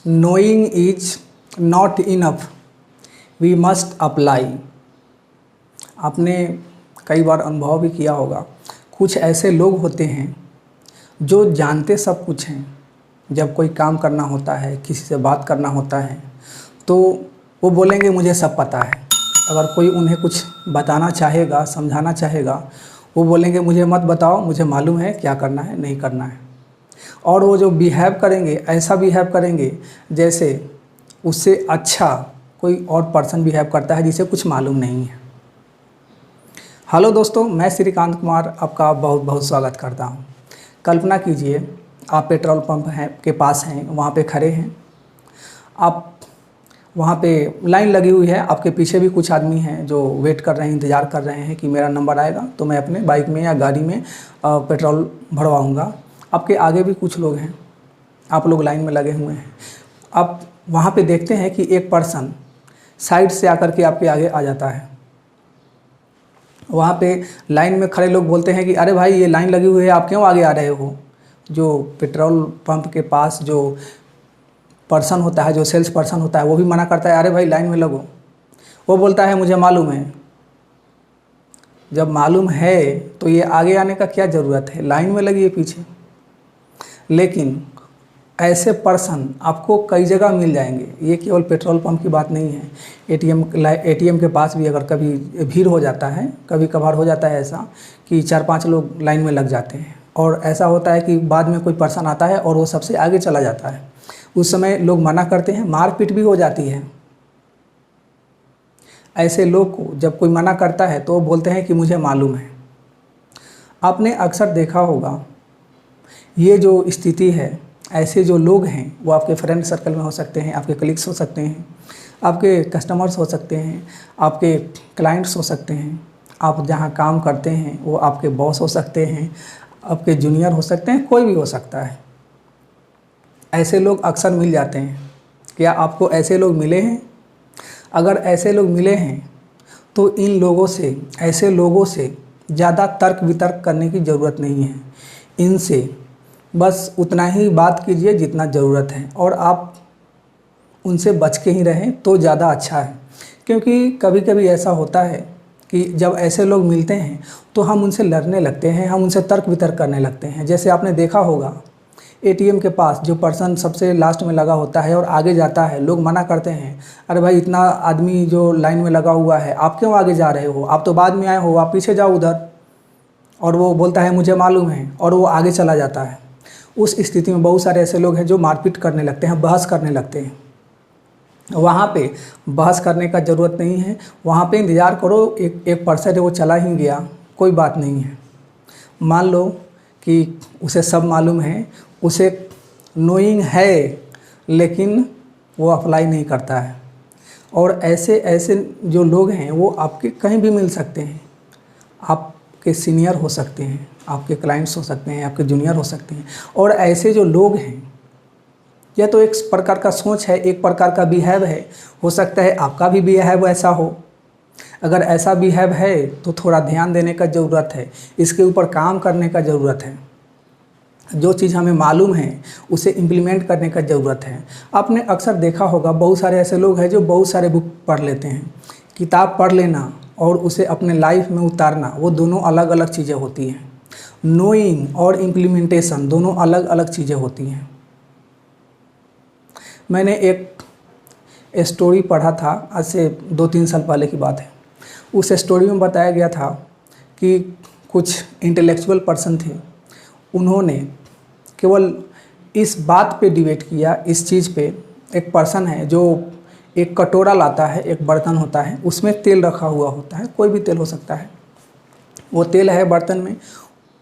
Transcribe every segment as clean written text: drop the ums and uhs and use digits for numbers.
Knowing is not enough, we must apply। आपने कई बार अनुभव भी किया होगा, कुछ ऐसे लोग होते हैं जो जानते सब कुछ हैं। जब कोई काम करना होता है, किसी से बात करना होता है, तो वो बोलेंगे मुझे सब पता है। अगर कोई उन्हें कुछ बताना चाहेगा, समझाना चाहेगा, वो बोलेंगे मुझे मत बताओ, मुझे मालूम है क्या करना है नहीं करना है। और वो जो बिहेव करेंगे, ऐसा बिहेव करेंगे जैसे उससे अच्छा कोई और पर्सन बिहेव करता है जिसे कुछ मालूम नहीं है। हेलो दोस्तों, मैं श्रीकांत कुमार आपका बहुत बहुत स्वागत करता हूं। कल्पना कीजिए आप पेट्रोल पंप के पास हैं, वहां पे खड़े हैं। आप वहां पे लाइन लगी हुई है, आपके पीछे भी कुछ आदमी हैं जो वेट कर रहे हैं, इंतज़ार कर रहे हैं कि मेरा नंबर आएगा तो मैं अपने बाइक में या गाड़ी में पेट्रोल भरवाऊँगा। आपके आगे भी कुछ लोग हैं, आप लोग लाइन में लगे हुए हैं। आप वहाँ पे देखते हैं कि एक पर्सन साइड से आकर के आपके आगे आ जाता है। वहाँ पे लाइन में खड़े लोग बोलते हैं कि अरे भाई, ये लाइन लगी हुई है, आप क्यों आगे आ रहे हो। जो पेट्रोल पंप के पास जो पर्सन होता है, जो सेल्स पर्सन होता है, वो भी मना करता है, अरे भाई लाइन में लगो। वो बोलता है मुझे मालूम है। जब मालूम है तो ये आगे आने का क्या ज़रूरत है, लाइन में लगी है पीछे। लेकिन ऐसे पर्सन आपको कई जगह मिल जाएंगे। ये केवल पेट्रोल पंप की बात नहीं है, एटीएम के पास भी अगर कभी भीड़ हो जाता है, कभी कभार हो जाता है ऐसा कि 4-5 लोग लाइन में लग जाते हैं। और ऐसा होता है कि बाद में कोई पर्सन आता है और वो सबसे आगे चला जाता है। उस समय लोग मना करते हैं, मारपीट भी हो जाती है। ऐसे लोग को जब कोई मना करता है तो वो बोलते हैं कि मुझे मालूम है। आपने अक्सर देखा होगा, ये जो स्थिति है, ऐसे जो लोग हैं वो आपके फ्रेंड सर्कल में हो सकते हैं, आपके कलीग्स हो सकते हैं, आपके कस्टमर्स हो सकते हैं, आपके क्लाइंट्स हो सकते हैं, आप जहां काम करते हैं वो आपके बॉस हो सकते हैं, आपके जूनियर हो सकते हैं, कोई भी हो सकता है। ऐसे लोग अक्सर मिल जाते हैं। क्या आपको ऐसे लोग मिले हैं? अगर ऐसे लोग मिले हैं तो इन लोगों से, ऐसे लोगों से ज़्यादा तर्क वितर्क करने की ज़रूरत नहीं है। इनसे बस उतना ही बात कीजिए जितना ज़रूरत है, और आप उनसे बच के ही रहें तो ज़्यादा अच्छा है। क्योंकि कभी कभी ऐसा होता है कि जब ऐसे लोग मिलते हैं तो हम उनसे लड़ने लगते हैं, हम उनसे तर्क वितर्क करने लगते हैं। जैसे आपने देखा होगा, एटीएम के पास जो पर्सन सबसे लास्ट में लगा होता है और आगे जाता है, लोग मना करते हैं, अरे भाई इतना आदमी जो लाइन में लगा हुआ है, आप क्यों आगे जा रहे हो, आप तो बाद में आए हो, आप पीछे जाओ उधर। और वो बोलता है मुझे मालूम है, और वो आगे चला जाता है। उस स्थिति में बहुत सारे ऐसे लोग हैं जो मारपीट करने लगते हैं, बहस करने लगते हैं। वहाँ पे बहस करने का ज़रूरत नहीं है, वहाँ पे इंतज़ार करो, एक पर्सन है वो चला ही गया, कोई बात नहीं है। मान लो कि उसे सब मालूम है, उसे नोइंग है, लेकिन वो अप्लाई नहीं करता है। और ऐसे ऐसे जो लोग हैं वो आपके कहीं भी मिल सकते हैं। आपके सीनियर हो सकते हैं, आपके क्लाइंट्स हो सकते हैं, आपके जूनियर हो सकते हैं। और ऐसे जो लोग हैं, यह तो एक प्रकार का सोच है, एक प्रकार का बिहेव है। हो सकता है आपका भी बिहेव ऐसा हो। अगर ऐसा बिहेव है तो थोड़ा ध्यान देने का ज़रूरत है, इसके ऊपर काम करने का ज़रूरत है। जो चीज़ हमें मालूम है उसे इम्प्लीमेंट करने का ज़रूरत है। आपने अक्सर देखा होगा, बहुत सारे ऐसे लोग हैं जो बहुत सारे बुक पढ़ लेते हैं। किताब पढ़ लेना और उसे अपने लाइफ में उतारना, वो दोनों अलग अलग चीज़ें होती हैं। नोइंग और इम्प्लीमेंटेशन दोनों अलग अलग चीज़ें होती हैं। मैंने एक स्टोरी पढ़ा था, आज से 2-3 साल पहले की बात है। उस स्टोरी में बताया गया था कि कुछ इंटेलेक्चुअल पर्सन थे, उन्होंने केवल इस बात पे डिबेट किया, इस चीज़ पे। एक पर्सन है जो एक कटोरा लाता है, एक बर्तन होता है, उसमें तेल रखा हुआ होता है, कोई भी तेल हो सकता है। वो तेल है बर्तन में,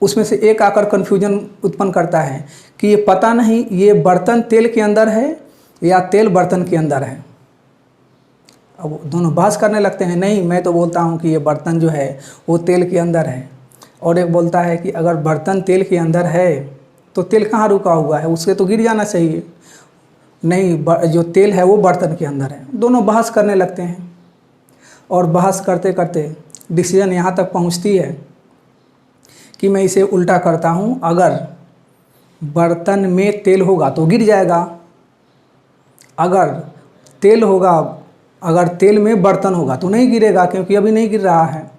उसमें से एक आकर कन्फ्यूजन उत्पन्न करता है कि ये पता नहीं ये बर्तन तेल के अंदर है या तेल बर्तन के अंदर है। अब दोनों बहस करने लगते हैं, नहीं मैं तो बोलता हूँ कि ये बर्तन जो है वो तेल के अंदर है। और एक बोलता है कि अगर बर्तन तेल के अंदर है तो तेल कहाँ रुका हुआ है, उसके तो गिर जाना चाहिए। नहीं, जो तेल है वो बर्तन के अंदर है। दोनों बहस करने लगते हैं और बहस करते करते डिसीजन यहाँ तक पहुँचती है कि मैं इसे उल्टा करता हूँ, अगर बर्तन में तेल होगा तो गिर जाएगा, अगर तेल होगा, अगर तेल में बर्तन होगा तो नहीं गिरेगा, क्योंकि अभी नहीं गिर रहा है।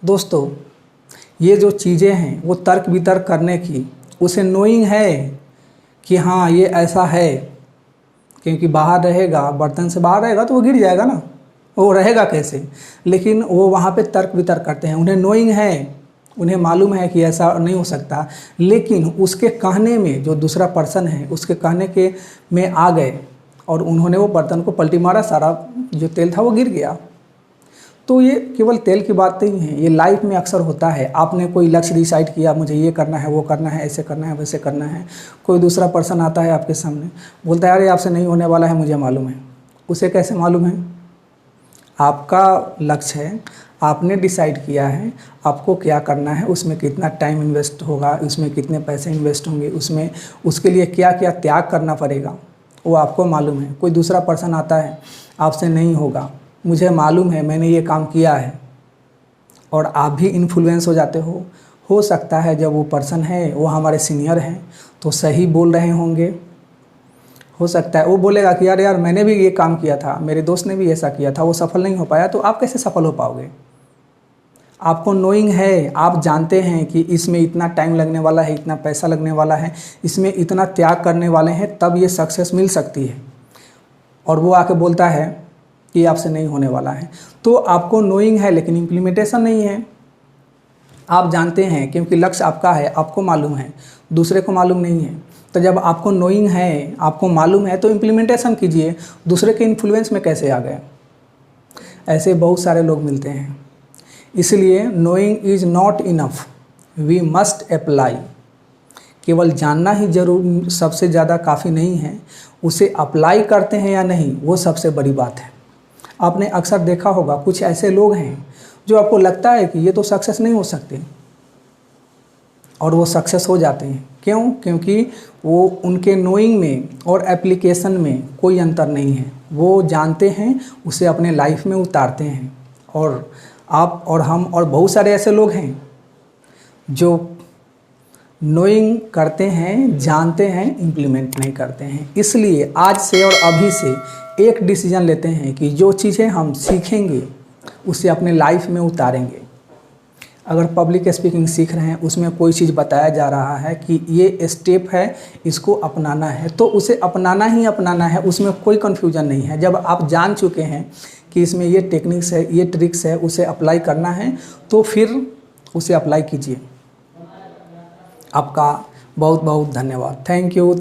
दोस्तों, ये जो चीज़ें हैं वो तर्क वितर्क करने की, उसे नोइंग है कि हाँ ये ऐसा है, क्योंकि बाहर रहेगा, बर्तन से बाहर रहेगा तो वो गिर जाएगा ना, वो रहेगा कैसे। लेकिन वो वहाँ पे तर्क वितर्क करते हैं, उन्हें नोइंग है, उन्हें मालूम है कि ऐसा नहीं हो सकता, लेकिन उसके कहने में, जो दूसरा पर्सन है उसके कहने के में आ गए और उन्होंने वो बर्तन को पलटी मारा, सारा जो तेल था वो गिर गया। तो ये केवल तेल की बात नहीं है, ये लाइफ में अक्सर होता है। आपने कोई लक्ष्य डिसाइड किया, मुझे ये करना है, वो करना है, ऐसे करना है, वैसे करना है। कोई दूसरा पर्सन आता है आपके सामने, बोलता है अरे आपसे नहीं होने वाला है, मुझे मालूम है। उसे कैसे मालूम है? आपका लक्ष्य है, आपने डिसाइड किया है आपको क्या करना है, उसमें कितना टाइम इन्वेस्ट होगा, उसमें कितने पैसे इन्वेस्ट होंगे, उसमें उसके लिए क्या क्या त्याग करना पड़ेगा, वो आपको मालूम है। कोई दूसरा पर्सन आता है, आपसे नहीं होगा, मुझे मालूम है, मैंने ये काम किया है, और आप भी इन्फ्लुएंस हो जाते हो सकता है जब वो पर्सन है वो हमारे सीनियर हैं तो सही बोल रहे होंगे, हो सकता है वो बोलेगा कि यार मैंने भी ये काम किया था, मेरे दोस्त ने भी ऐसा किया था, वो सफल नहीं हो पाया, तो आप कैसे सफल हो पाओगे? आपको नोइंग है, आप जानते हैं कि इसमें इतना टाइम लगने वाला है, इतना पैसा लगने वाला है, इसमें इतना त्याग करने वाले हैं, तब ये सक्सेस मिल सकती है, और वो आके बोलता है कि आपसे नहीं होने वाला है। तो आपको नोइंग है लेकिन इम्प्लीमेंटेशन नहीं है। आप जानते हैं क्योंकि लक्ष्य आपका है, आपको मालूम है, दूसरे को मालूम नहीं है। तो जब आपको नोइंग है, आपको मालूम है, तो इम्प्लीमेंटेशन कीजिए। दूसरे के इन्फ्लुएंस में कैसे आ गए? ऐसे बहुत सारे लोग मिलते हैं। इसलिए knowing is not enough, we must apply. केवल जानना ही जरूर सबसे ज़्यादा काफ़ी नहीं है, उसे अप्लाई करते हैं या नहीं, वो सबसे बड़ी बात है। आपने अक्सर देखा होगा कुछ ऐसे लोग हैं जो आपको लगता है कि ये तो सक्सेस नहीं हो सकते, और वो सक्सेस हो जाते हैं। क्यों? क्योंकि वो उनके नोइंग में और एप्लीकेशन में कोई अंतर नहीं है। वो जानते हैं, उसे अपने लाइफ में उतारते हैं। और आप और हम और बहुत सारे ऐसे लोग हैं जो नोइंग करते हैं, जानते हैं, इम्प्लीमेंट नहीं करते हैं। इसलिए आज से और अभी से एक डिसीजन लेते हैं कि जो चीज़ें हम सीखेंगे उसे अपने लाइफ में उतारेंगे। अगर पब्लिक स्पीकिंग सीख रहे हैं, उसमें कोई चीज़ बताया जा रहा है कि ये स्टेप है, इसको अपनाना है, तो उसे अपनाना ही अपनाना है, उसमें कोई कन्फ्यूजन नहीं है। जब आप जान चुके हैं कि इसमें ये टेक्निक्स है, ये ट्रिक्स है, उसे अप्लाई करना है, तो फिर उसे अप्लाई कीजिए। आपका बहुत बहुत धन्यवाद। Thank you.